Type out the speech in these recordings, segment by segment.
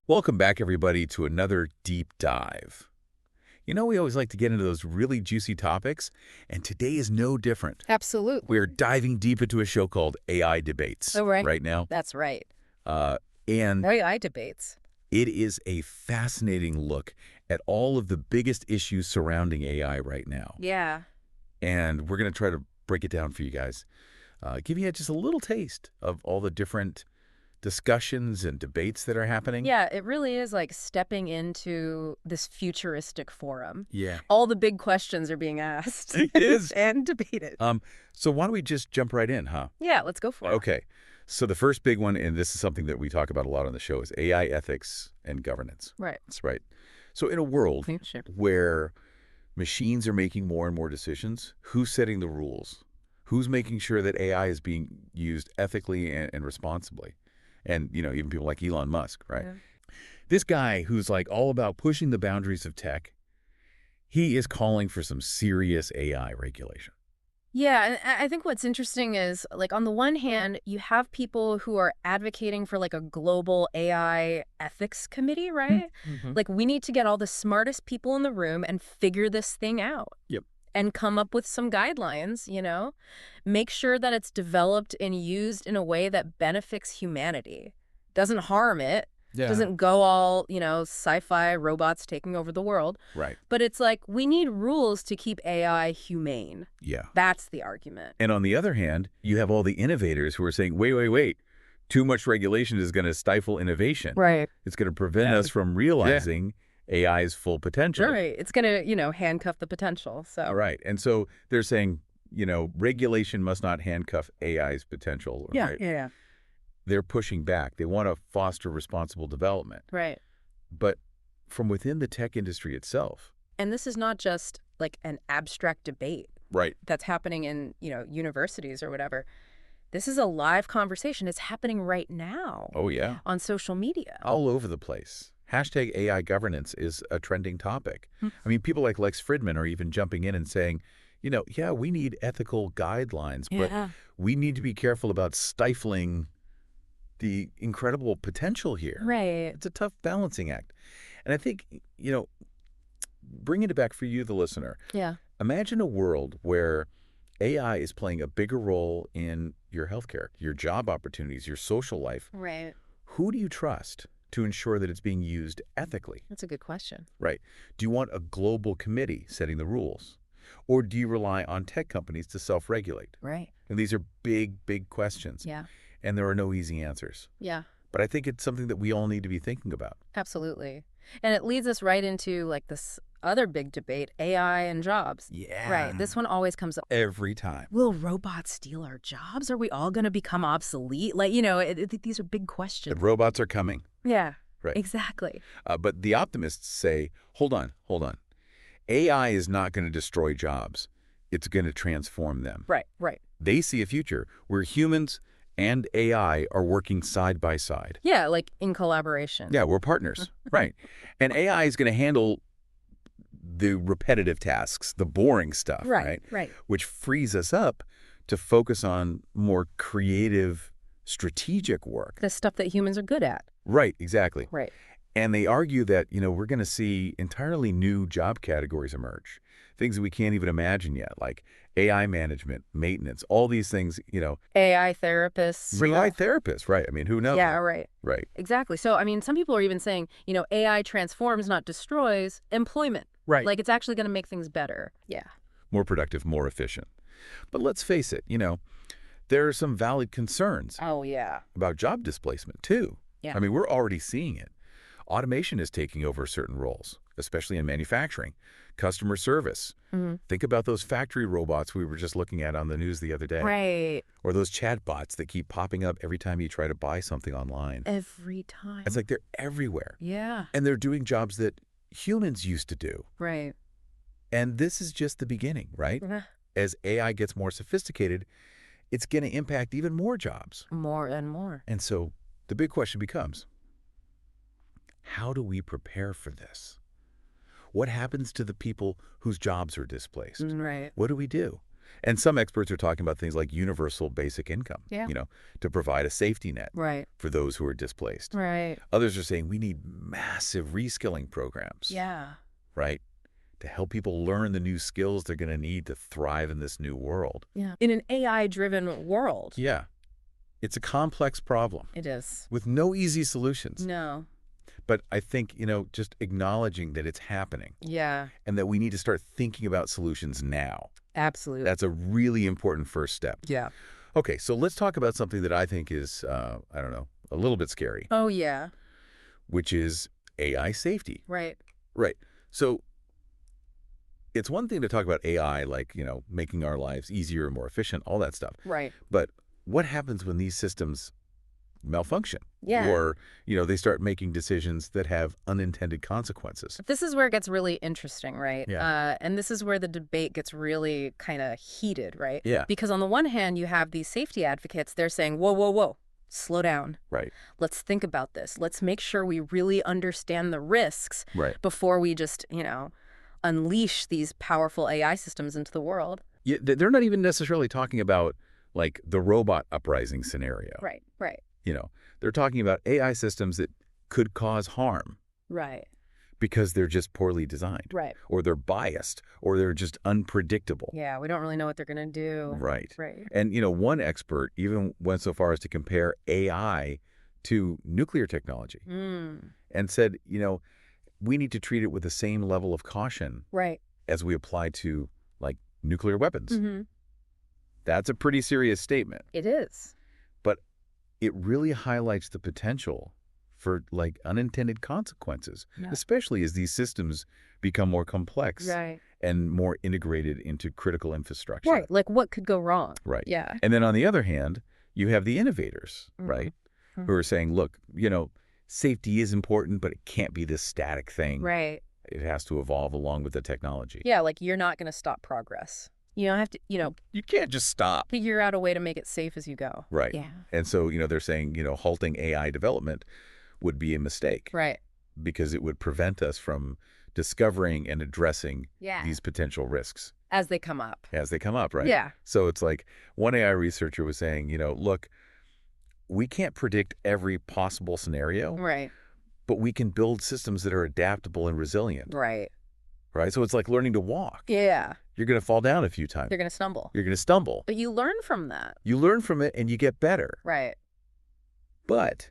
Welcome back, everybody, to another deep dive. You know, we always like to get into those really juicy topics, and today is no different. Absolutely. We're diving deep into a show called AI Debates Oh, right. right now. That's right. And AI debates. it is a fascinating look at all of the biggest issues surrounding AI right now. Yeah. And we're going to try to break it down for you guys, give you just a little taste of all the different discussions and debates that are happening. Yeah, it really is like stepping into this futuristic forum. Yeah. All the big questions are being asked. It is. And debated. So why don't we just jump right in, huh? Yeah, let's go for it. Okay. So the first big one, and this is something that we talk about a lot on the show, is AI ethics and governance. Right. That's right. So in a world Sure. where machines are making more and more decisions, who's setting the rules? Who's making sure that AI is being used ethically and responsibly? And, you know, even people like Elon Musk, right? Yeah. This guy who's like all about pushing the boundaries of tech, he is calling for some serious AI regulation. Yeah, and I think what's interesting is, like, on the one hand, you have people who are advocating for, like, a global AI ethics committee, right? Mm-hmm. Like, we need to get all the smartest people in the room and figure this thing out. Yep. And come up with some guidelines, you know? Make sure that it's developed and used in a way that benefits humanity, doesn't harm it, doesn't go all, sci-fi robots taking over the world. Right. But it's like, we need rules to keep AI humane. Yeah. That's the argument. And on the other hand, you have all the innovators who are saying, wait. Too much regulation is going to stifle innovation. Right. It's going to prevent us from realizing AI's full potential. Right. It's going to, handcuff the potential. So. Right. And so they're saying, regulation must not handcuff AI's potential. Yeah. Right? Yeah. They're pushing back. They want to foster responsible development. Right. But from within the tech industry itself. And this is not just like an abstract debate. Right. That's happening in, universities or whatever. This is a live conversation. It's happening right now. Oh, yeah. On social media. All over the place. Hashtag AI governance is a trending topic. I mean, people like Lex Fridman are even jumping in and saying, we need ethical guidelines, but we need to be careful about stifling the incredible potential here. Right. It's a tough balancing act. And I think, bringing it back for you, the listener. Yeah. Imagine a world where AI is playing a bigger role in your healthcare, your job opportunities, your social life. Right. Who do you trust to ensure that it's being used ethically? That's a good question. Right. Do you want a global committee setting the rules? Or do you rely on tech companies to self-regulate? Right. And these are big, big questions. Yeah. And there are no easy answers. Yeah. But I think it's something that we all need to be thinking about. Absolutely. And it leads us right into like this other big debate, AI and jobs. Yeah. Right. This one always comes up. Every time. Will robots steal our jobs? Are we all going to become obsolete? Like, these are big questions. The robots are coming. Yeah. Right. Exactly. But the optimists say, hold on. AI is not going to destroy jobs. It's going to transform them. Right. They see a future where humans and AI are working side by side. Yeah, like in collaboration. Yeah, we're partners. Right. And AI is going to handle the repetitive tasks, the boring stuff, right? Right. Which frees us up to focus on more creative, strategic work. The stuff that humans are good at. Right, exactly. Right. And they argue that, we're going to see entirely new job categories emerge, things that we can't even imagine yet, like AI management, maintenance, all these things, AI therapists. AI therapists, right? I mean, who knows? Yeah, right. Right. Exactly. So, I mean, some people are even saying, AI transforms, not destroys, employment. Right. Like it's actually going to make things better. Yeah. More productive, more efficient. But let's face it, there are some valid concerns Oh, yeah. about job displacement, too. Yeah. I mean, we're already seeing it. Automation is taking over certain roles, especially in manufacturing, customer service. Mm-hmm. Think about those factory robots we were just looking at on the news the other day. Right. Or those chatbots that keep popping up every time you try to buy something online. Every time. It's like they're everywhere. Yeah. And they're doing jobs that humans used to do. Right. And this is just the beginning, right? As AI gets more sophisticated, it's going to impact even more jobs. More and more. And so the big question becomes, how do we prepare for this? What happens to the people whose jobs are displaced? Right. What do we do? And some experts are talking about things like universal basic income, Yeah. to provide a safety net Right. for those who are displaced. Right. Others are saying we need massive reskilling programs, Yeah. right, to help people learn the new skills they're going to need to thrive in this new world. Yeah. In an AI-driven world. Yeah. It's a complex problem It is. with no easy solutions. No. But I think, just acknowledging that it's happening Yeah. and that we need to start thinking about solutions now. Absolutely. That's a really important first step. Yeah. Okay, so let's talk about something that I think is, I don't know, a little bit scary, Oh, yeah. which is AI safety. Right. Right. So it's one thing to talk about AI, like, making our lives easier and more efficient, all that stuff. Right. But what happens when these systems malfunction? Yeah. Or, they start making decisions that have unintended consequences. This is where it gets really interesting, right? Yeah. And this is where the debate gets really kind of heated, right? Yeah. Because on the one hand, you have these safety advocates. They're saying, whoa, whoa, whoa, slow down. Right. Let's think about this. Let's make sure we really understand the risks before we just, unleash these powerful AI systems into the world. Yeah, they're not even necessarily talking about, like, the robot uprising scenario. Right, right. They're talking about AI systems that could cause harm. Right. Because they're just poorly designed. Right. Or they're biased. Or they're just unpredictable. Yeah, we don't really know what they're going to do. Right. Right. And, one expert even went so far as to compare AI to nuclear technology. And said, we need to treat it with the same level of caution as we apply to, like, nuclear weapons. That's a pretty serious statement. It is. But it really highlights the potential for, like, unintended consequences, especially as these systems become more complex and more integrated into critical infrastructure. Right. Like, what could go wrong? Right. Yeah. And then on the other hand, you have the innovators, right, who are saying, look, safety is important, but it can't be this static thing. Right. It has to evolve along with the technology. Yeah, like, you're not going to stop progress. You don't have to, You can't just stop. figure out a way to make it safe as you go. Right. Yeah. And so, they're saying, halting AI development would be a mistake. Right. Because it would prevent us from discovering and addressing these potential risks. As they come up. As they come up, right? Yeah. So it's like one AI researcher was saying, look, we can't predict every possible scenario. Right. But we can build systems that are adaptable and resilient. Right. Right? So it's like learning to walk. Yeah. You're going to fall down a few times. You're going to stumble. You're going to stumble. But you learn from that. You learn from it and you get better. Right. But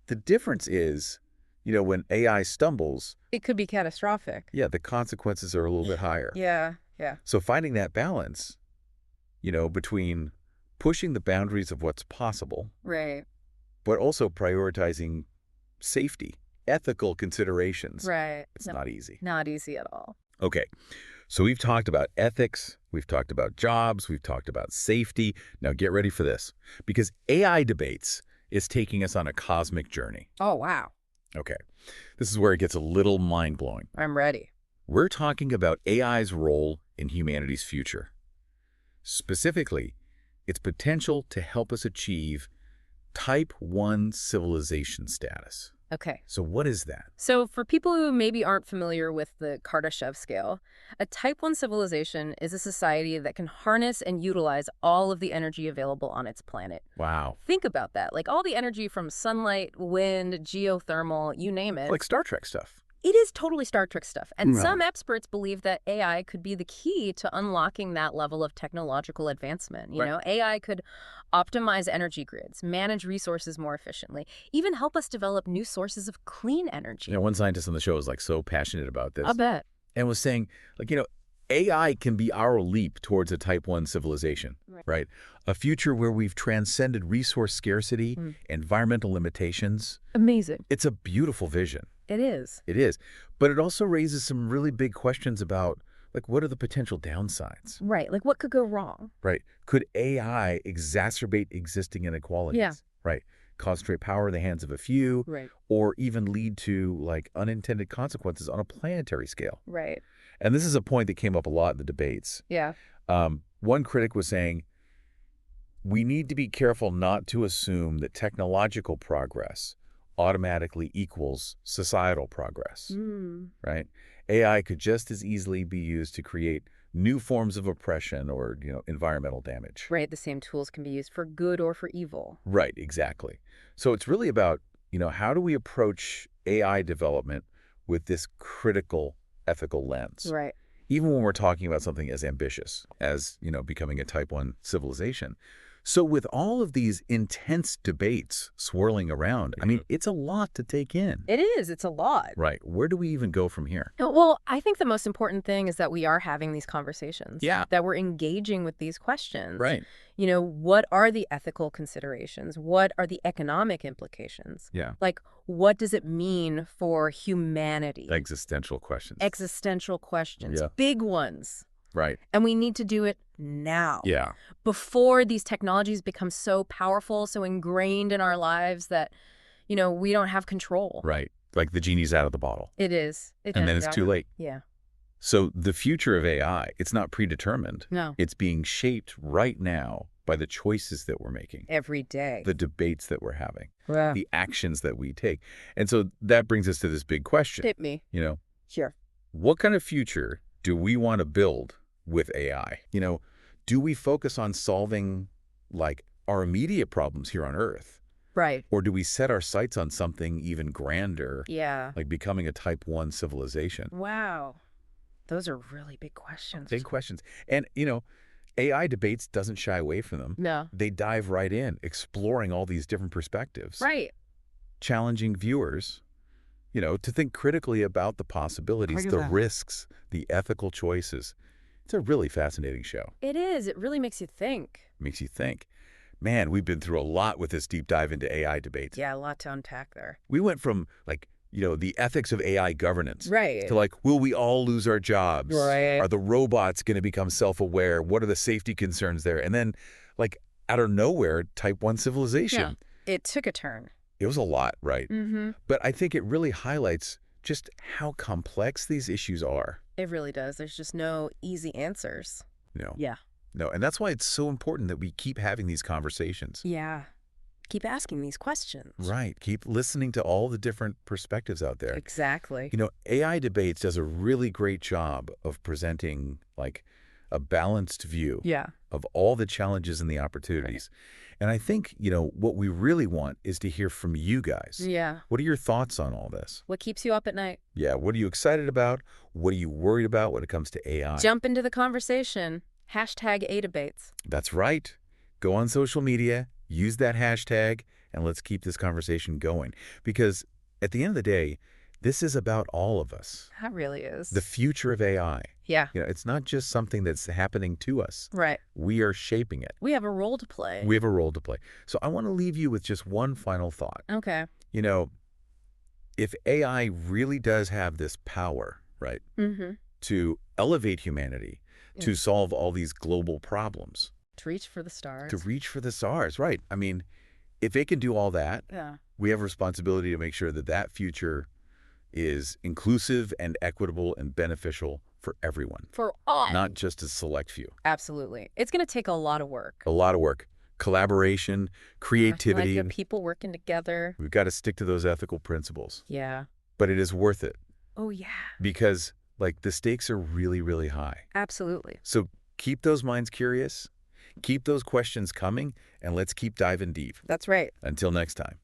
the difference is, when AI stumbles, it could be catastrophic. Yeah, the consequences are a little bit higher. Yeah. Yeah. So finding that balance, between pushing the boundaries of what's possible, right, but also prioritizing safety, ethical considerations. Right. It's not easy. Not easy at all. Okay. So we've talked about ethics, we've talked about jobs, we've talked about safety. Now get ready for this, because AI debates is taking us on a cosmic journey. Oh, wow. Okay. This is where it gets a little mind-blowing. I'm ready. We're talking about AI's role in humanity's future. Specifically, its potential to help us achieve Type 1 civilization status. Okay. So what is that? So for people who maybe aren't familiar with the Kardashev scale, a Type 1 civilization is a society that can harness and utilize all of the energy available on its planet. Wow. Think about that. Like all the energy from sunlight, wind, geothermal, you name it. Like Star Trek stuff. It is totally Star Trek stuff. And some experts believe that AI could be the key to unlocking that level of technological advancement. You know, AI could optimize energy grids, manage resources more efficiently, even help us develop new sources of clean energy. One scientist on the show was like so passionate about this. I bet. And was saying, like, AI can be our leap towards a Type 1 civilization, right? A future where we've transcended resource scarcity, environmental limitations. Amazing. It's a beautiful vision. It is. It is. But it also raises some really big questions about, like, what are the potential downsides? Right. Like, what could go wrong? Right. Could AI exacerbate existing inequalities? Yeah. Right. Concentrate power in the hands of a few. Right. Or even lead to, like, unintended consequences on a planetary scale. Right. And this is a point that came up a lot in the debates. Yeah. One critic was saying, we need to be careful not to assume that technological progress automatically equals societal progress, right? AI could just as easily be used to create new forms of oppression or, environmental damage. Right, the same tools can be used for good or for evil. Right, exactly. So it's really about, how do we approach AI development with this critical ethical lens? Right. Even when we're talking about something as ambitious as, becoming a Type 1 civilization. So with all of these intense debates swirling around, I mean, it's a lot to take in. It is. It's a lot. Right. Where do we even go from here? Well, I think the most important thing is that we are having these conversations. Yeah. That we're engaging with these questions. Right. What are the ethical considerations? What are the economic implications? Yeah. Like, what does it mean for humanity? Existential questions. Existential questions. Yeah. Big ones. Right. And we need to do it now. Yeah. Before these technologies become so powerful, so ingrained in our lives that, we don't have control. Right. Like the genie's out of the bottle. It is. And then it's too late. Yeah. So the future of AI, it's not predetermined. No. It's being shaped right now by the choices that we're making. Every day. The debates that we're having. Yeah. The actions that we take. And so that brings us to this big question. Hit me. Sure. What kind of future do we want to build with AI? Do we focus on solving, our immediate problems here on Earth? Right. Or do we set our sights on something even grander? Yeah. Like becoming a Type 1 civilization? Wow. Those are really big questions. Big questions. And, AI debates doesn't shy away from them. No. They dive right in, exploring all these different perspectives. Right. Challenging viewers, to think critically about the possibilities, the risks, the ethical choices. It's a really fascinating show. It is. It really makes you think. Makes you think. Man, we've been through a lot with this deep dive into AI debates. Yeah, a lot to unpack there. We went from, the ethics of AI governance. Right. To will we all lose our jobs? Right. Are the robots going to become self-aware? What are the safety concerns there? And then, out of nowhere, Type 1 civilization. Yeah. It took a turn. It was a lot, right? Mm-hmm. But I think it really highlights just how complex these issues are. It really does. There's just no easy answers. No. Yeah. No, and that's why it's so important that we keep having these conversations. Yeah. Keep asking these questions. Right. Keep listening to all the different perspectives out there. Exactly. AI Debates does a really great job of presenting a balanced view of all the challenges and the opportunities. Right. And I think, what we really want is to hear from you guys. Yeah. What are your thoughts on all this? What keeps you up at night? Yeah. What are you excited about? What are you worried about when it comes to AI? Jump into the conversation. #ADebates. That's right. Go on social media, use that hashtag, and let's keep this conversation going. Because at the end of the day, this is about all of us. That really is. The future of AI. Yeah. It's not just something that's happening to us. Right. We are shaping it. We have a role to play. We have a role to play. So I want to leave you with just one final thought. Okay. If AI really does have this power, right, to elevate humanity, to solve all these global problems. To reach for the stars. To reach for the stars, right. I mean, if it can do all that, we have a responsibility to make sure that that future is inclusive and equitable and beneficial for everyone. For all. Not just a select few. Absolutely. It's going to take a lot of work. A lot of work. Collaboration, creativity. People working together. We've got to stick to those ethical principles. Yeah. But it is worth it. Oh, yeah. Because, the stakes are really, really high. Absolutely. So keep those minds curious, keep those questions coming, and let's keep diving deep. That's right. Until next time.